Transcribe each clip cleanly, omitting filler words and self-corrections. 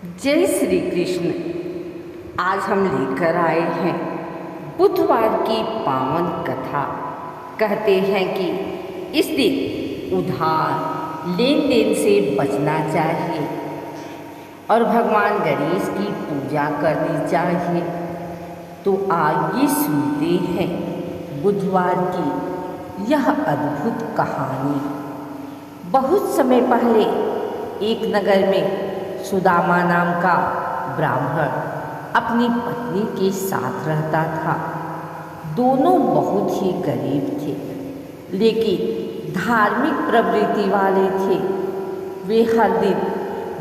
जय श्री कृष्ण। आज हम लेकर आए हैं बुधवार की पावन कथा। कहते हैं कि इस दिन उधार लेन देन से बचना चाहिए और भगवान गणेश की पूजा करनी चाहिए। तो आइए सुनते हैं बुधवार की यह अद्भुत कहानी। बहुत समय पहले एक नगर में सुदामा नाम का ब्राह्मण अपनी पत्नी के साथ रहता था। दोनों बहुत ही गरीब थे, लेकिन धार्मिक प्रवृत्ति वाले थे। वे हर दिन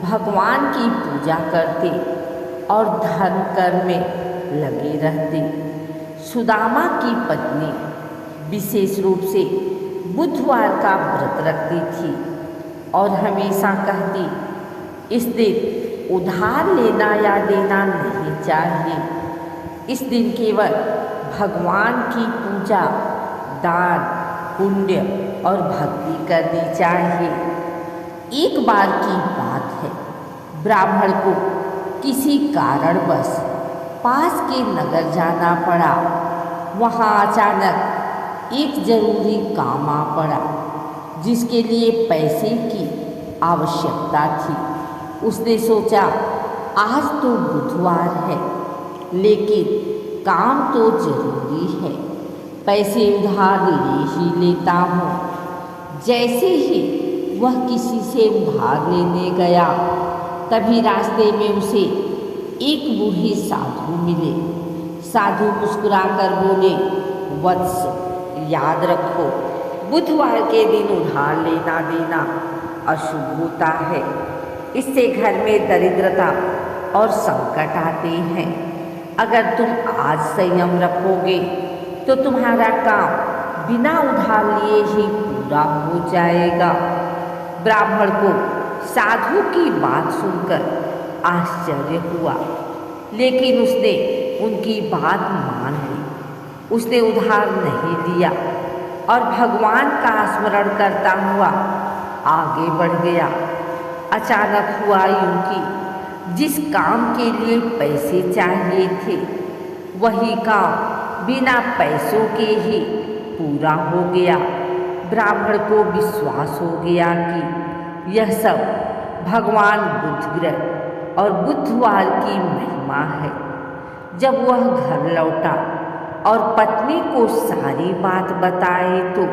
भगवान की पूजा करते और धर्म कर्म में लगे रहते। सुदामा की पत्नी विशेष रूप से बुधवार का व्रत रखती थी और हमेशा कहती, इस दिन उधार लेना या देना नहीं चाहिए। इस दिन केवल भगवान की पूजा, दान, पुण्य और भक्ति करनी चाहिए। एक बार की बात है, ब्राह्मण को किसी कारणवश पास के नगर जाना पड़ा। वहाँ अचानक एक जरूरी काम आ पड़ा, जिसके लिए पैसे की आवश्यकता थी। उसने सोचा, आज तो बुधवार है, लेकिन काम तो जरूरी है, पैसे उधार ले ही लेता हूँ। जैसे ही वह किसी से उधार लेने गया, तभी रास्ते में उसे एक बूढ़ी साधु मिले। साधु मुस्कुराकर बोले, वत्स, याद रखो, बुधवार के दिन उधार लेना देना अशुभ होता है। इससे घर में दरिद्रता और संकट आते हैं। अगर तुम आज संयम रखोगे तो तुम्हारा काम बिना उधार लिए ही पूरा हो जाएगा। ब्राह्मण को साधु की बात सुनकर आश्चर्य हुआ, लेकिन उसने उनकी बात मान ली। उसने उधार नहीं लिया और भगवान का स्मरण करता हुआ आगे बढ़ गया। अचानक हुआ यूं कि जिस काम के लिए पैसे चाहिए थे, वही काम बिना पैसों के ही पूरा हो गया। ब्राह्मण को विश्वास हो गया कि यह सब भगवान बुध ग्रह और बुधवार की महिमा है। जब वह घर लौटा और पत्नी को सारी बात बताई, तो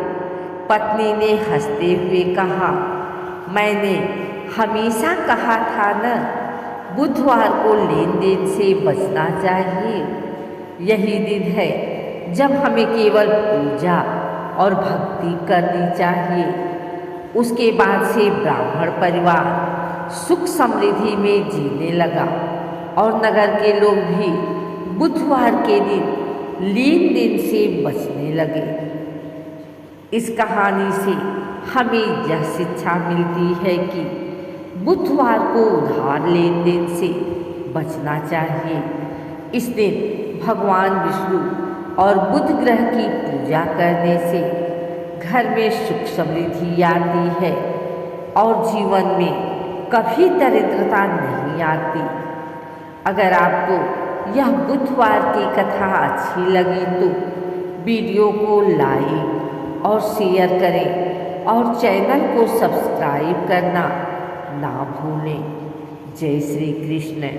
पत्नी ने हंसते हुए कहा, मैंने हमेशा कहा था न, बुधवार को लेन देन से बचना चाहिए। यही दिन है जब हमें केवल पूजा और भक्ति करनी चाहिए। उसके बाद से ब्राह्मण परिवार सुख समृद्धि में जीने लगा और नगर के लोग भी बुधवार के दिन लेन देन से बचने लगे। इस कहानी से हमें यह शिक्षा मिलती है कि बुधवार को उधार लेन देन से बचना चाहिए। इस दिन भगवान विष्णु और बुध ग्रह की पूजा करने से घर में सुख समृद्धि आती है और जीवन में कभी दरिद्रता नहीं आती। अगर आपको यह बुधवार की कथा अच्छी लगी तो वीडियो को लाइक और शेयर करें और चैनल को सब्सक्राइब करना ना भूलें। जय श्री कृष्ण।